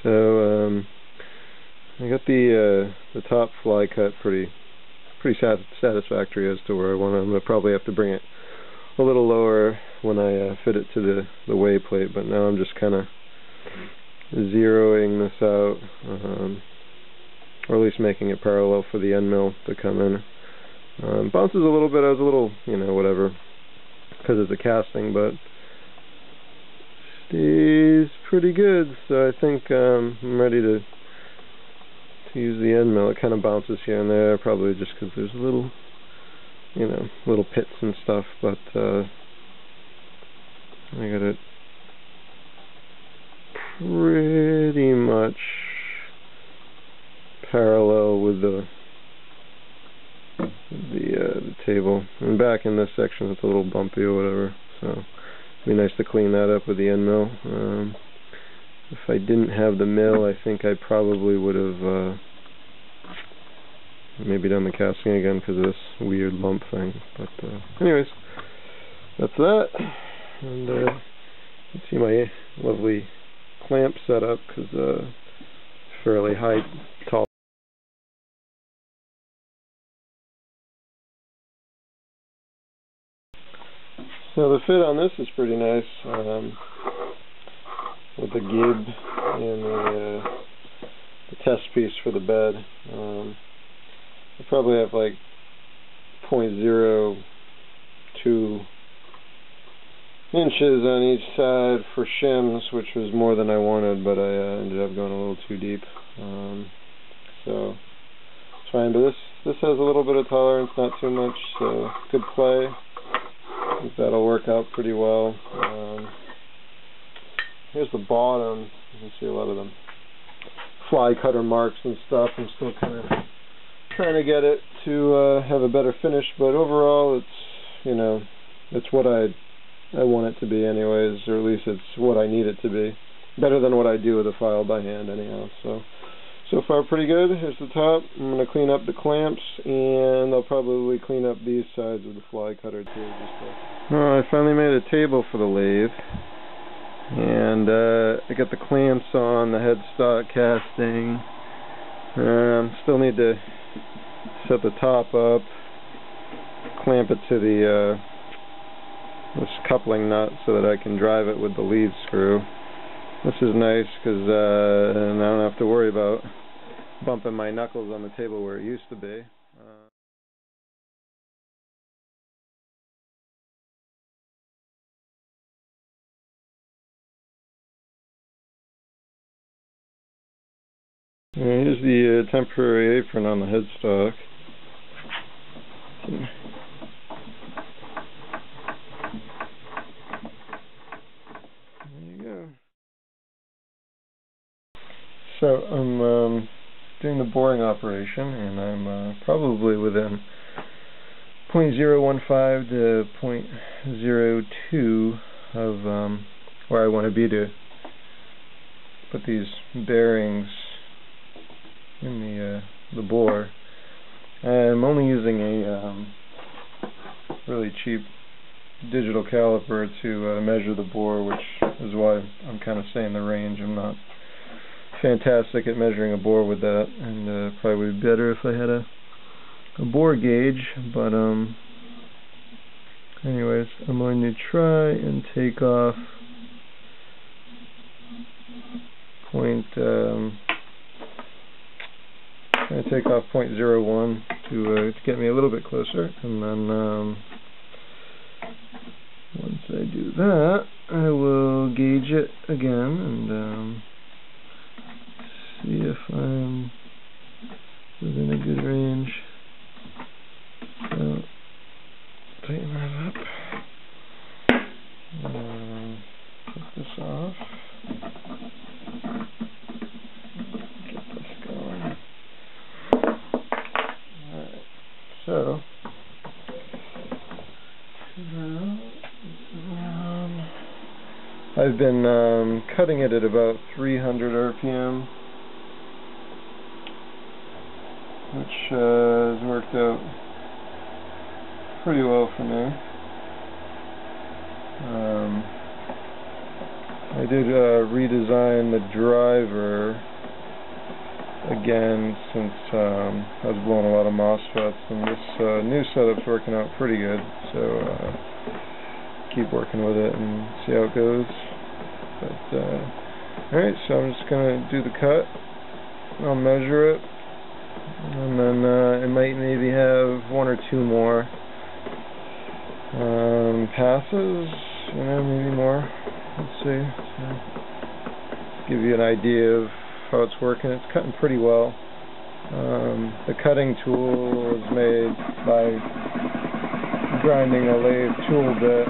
So I got the top fly cut pretty satisfactory as to where I want it. I'm gonna probably have to bring it a little lower when I fit it to the weigh plate, but now I'm just kind of zeroing this out, or at least making it parallel for the end mill to come in. Bounces a little bit. I was a little, whatever, because it's a casting, but stays pretty good. So I think I'm ready to use the end mill. It kind of bounces here and there, probably just because there's little, little pits and stuff, but I got it pretty much parallel with the table. And back in this section it's a little bumpy or whatever, so it'd be nice to clean that up with the end mill. If I didn't have the mill, I think I probably would have maybe done the casting again because of this weird lump thing. But anyways, that's that. And you can see my lovely clamp setup because fairly high, tall. So the fit on this is pretty nice, with the gib and the test piece for the bed. I probably have like 0.02 inches on each side for shims, which was more than I wanted, but I ended up going a little too deep. So it's fine, but this has a little bit of tolerance, not too much, so good play. I think that'll work out pretty well. Here's the bottom. You can see a lot of them fly cutter marks and stuff. I'm still kind of trying to get it to have a better finish, but overall it's, it's what I want it to be anyways, or at least it's what I need it to be. Better than what I do with a file by hand anyhow. So far pretty good. Here's the top. I'm going to clean up the clamps, and I'll probably clean up these sides with the fly cutter too. I finally made a table for the lathe, and I got the clamps on the headstock casting. Still need to set the top up, clamp it to this coupling nut so that I can drive it with the lead screw. This is nice because I don't have to worry about bumping my knuckles on the table where it used to be. Here's the temporary apron on the headstock. There you go. So I'm doing the boring operation, and I'm probably within 0.015 to 0.02 of where I want to be to put these bearings in the bore. I'm only using a really cheap digital caliper to measure the bore, which is why I'm kind of saying the range. I'm not fantastic at measuring a bore with that, and probably would be better if I had a bore gauge, but anyways, I'm going to try and take off take off 0.01 to get me a little bit closer, and then once I do that, I will gauge it again and see if I'm within a good range. So, tighten that up. Take this off. Get this going. Alright, so I've been cutting it at about 300 RPM. Which has worked out pretty well for me. I did redesign the driver again since I was blowing a lot of MOSFETs, and this new setup's working out pretty good, so keep working with it and see how it goes. But alright, so I'm just going to do the cut. I'll measure it, and then I might maybe have one or two more passes, you know, maybe more. Let's see. So, give you an idea of how it's working. It's cutting pretty well. The cutting tool is made by grinding a lathe tool bit.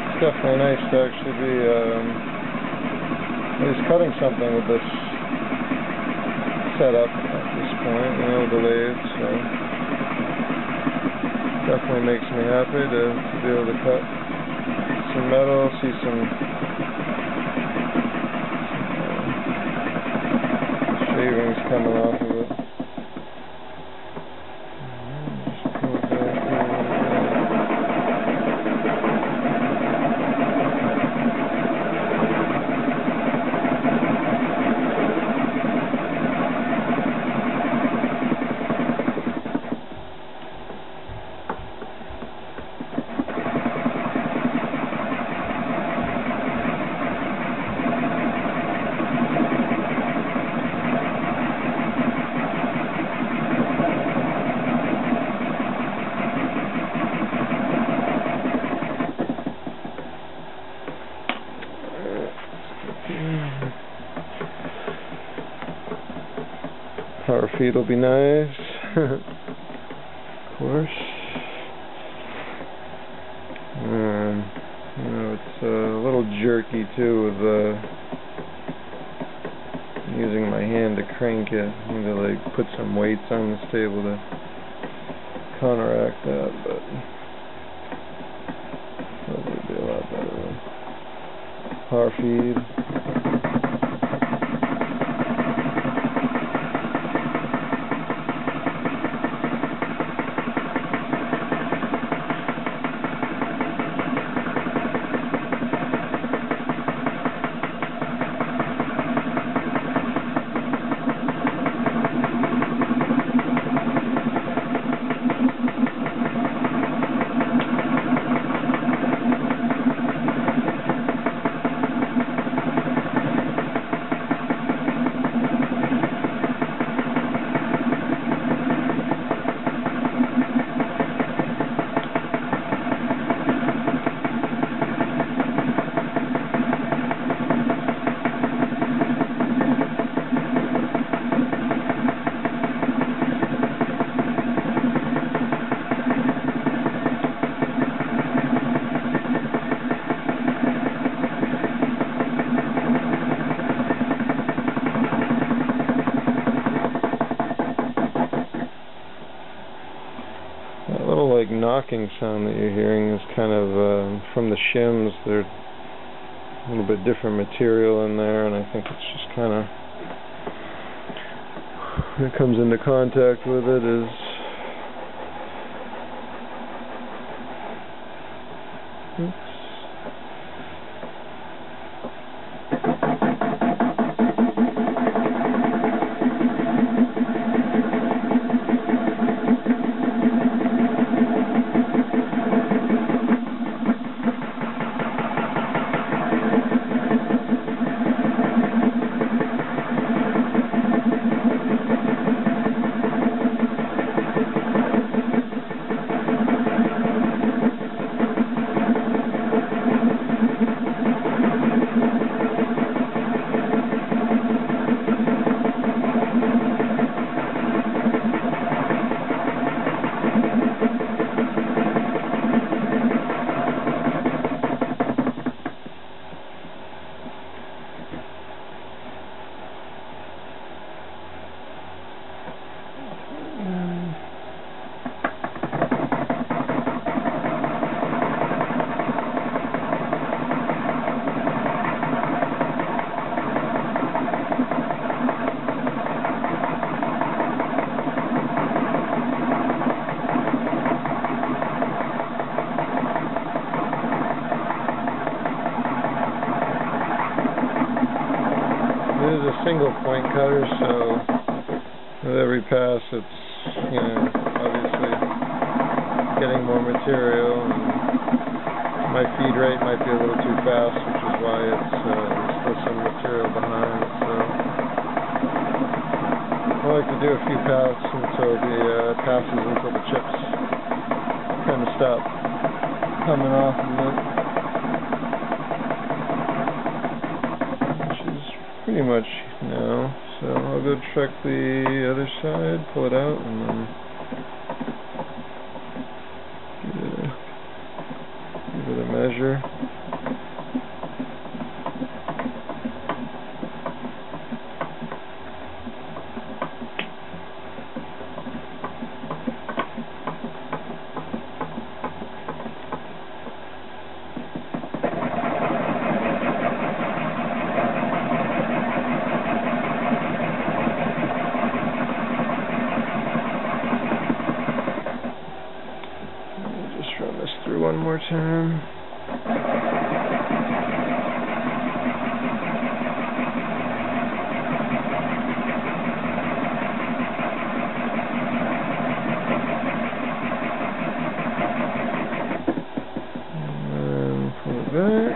It's definitely nice to actually be at least cutting something with this setup at this point, you know, with the lathe, so definitely makes me happy to be able to cut some metal, see some shavings coming off of it. Power feed will be nice, of course. You know, it's a little jerky too with using my hand to crank it. I need to like put some weights on this table to counteract that, but probably be a lot better. Power feed. Like knocking sound that you're hearing is kind of from the shims. They're a little bit different material in there, and I think it's just kind of when it comes into contact with it is single point cutter, so with every pass it's, you know, obviously getting more material, and my feed rate might be a little too fast, which is why it's still some material behind. So I like to do a few passes until the chips kind of stop coming off of it, which is pretty much now. So I'll go check the other side, pull it out, and then give it a measure. One more time. And pull it back.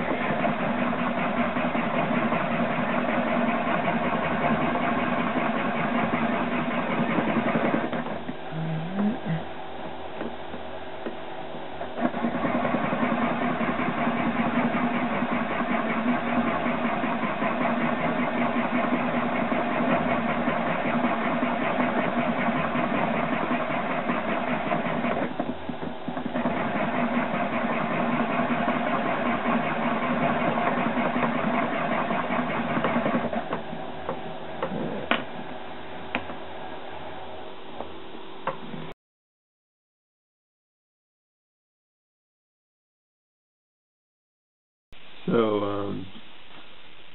So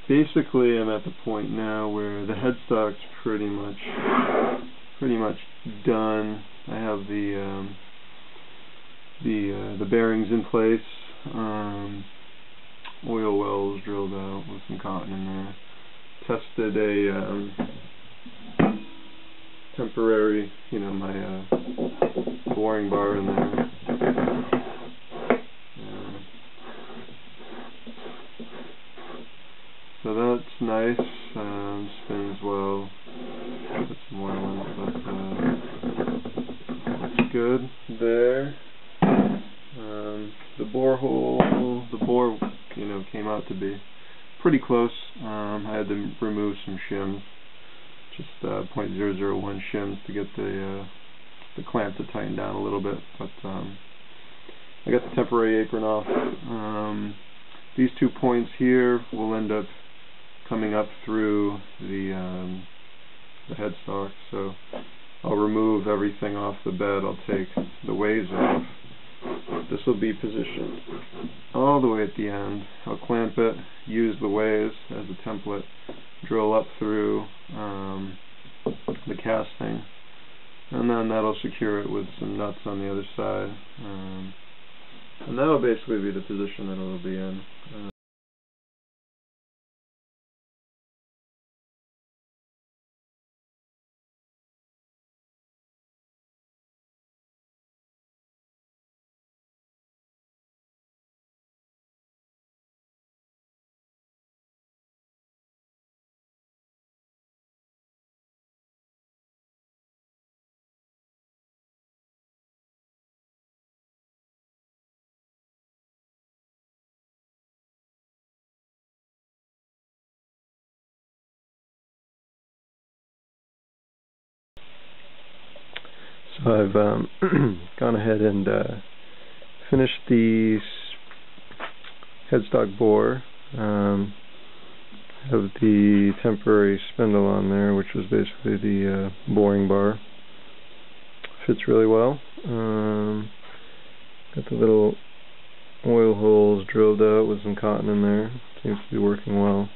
basically I'm at the point now where the headstock's pretty much done. I have the bearings in place, oil wells drilled out with some cotton in there. Tested a temporary, you know, my boring bar in there. So that's nice, spins well, put some oil in it, but that's good there. The bore, you know, came out to be pretty close. I had to remove some shims, just 0.001 shims to get the clamp to tighten down a little bit, but I got the temporary apron off. These 2 points here will end up coming up through the headstock, so I'll remove everything off the bed. I'll take the ways off. This will be positioned all the way at the end. I'll clamp it, use the ways as a template, drill up through the casting, and then that'll secure it with some nuts on the other side, and that'll basically be the position that it'll be in. So I've gone ahead and finished the Headstock Bore. Have the temporary spindle on there, which was basically the boring bar. Fits really well. Got the little oil holes drilled out with some cotton in there. Seems to be working well.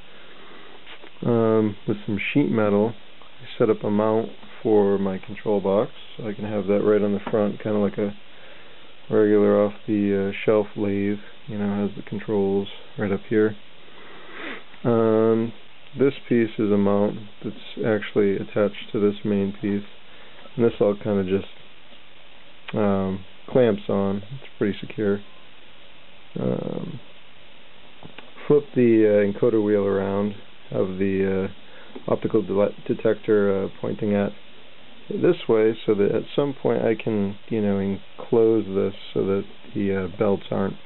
With some sheet metal, I set up a mount for my control box, so I can have that right on the front, kind of like a regular off the shelf lathe, you know, has the controls right up here. this piece is a mount that's actually attached to this main piece, and this all kind of just clamps on. It's pretty secure. Flip the encoder wheel around, have the optical detector pointing at this way, so that at some point I can, enclose this so that the belts aren't,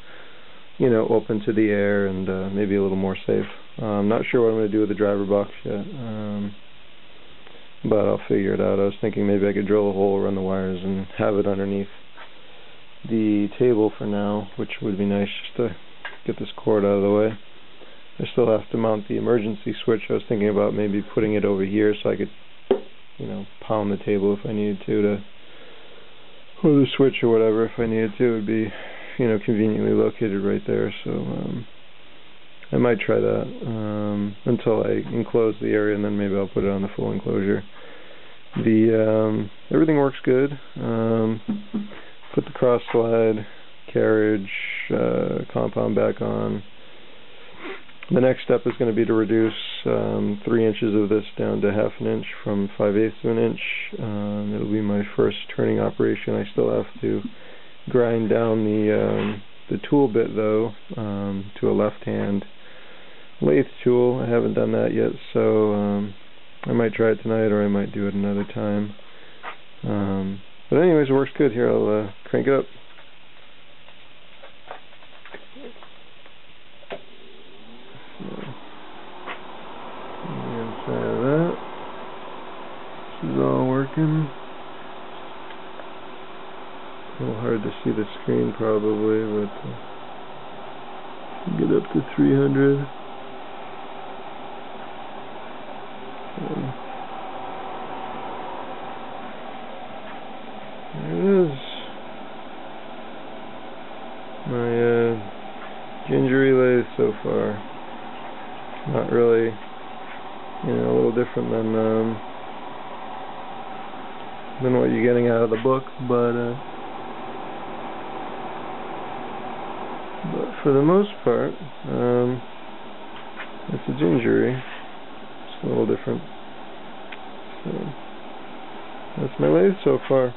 open to the air and maybe a little more safe. I'm not sure what I'm going to do with the driver box yet, but I'll figure it out. I was thinking maybe I could drill a hole, run the wires, and have it underneath the table for now, which would be nice just to get this cord out of the way. I still have to mount the emergency switch. I was thinking about maybe putting it over here so I could, pound the table if I needed to, or the switch or whatever if I needed to. It would be, conveniently located right there. So I might try that until I enclose the area, and then maybe I'll put it on the full enclosure. Everything works good. Put the cross slide, carriage, compound back on. The next step is going to be to reduce 3 inches of this down to 1/2 an inch from 5/8 of an inch. It'll be my first turning operation. I still have to grind down the tool bit though to a left-hand lathe tool. I haven't done that yet, so I might try it tonight, or I might do it another time. But anyways, it works good. Here, I'll crank it up. Inside of that. This is all working. A little hard to see the screen probably, but get up to 300. There it is. My gingery lathe so far. Not really, a little different than what you're getting out of the book, but for the most part, it's a gingery. It's a little different. So that's my lathe so far.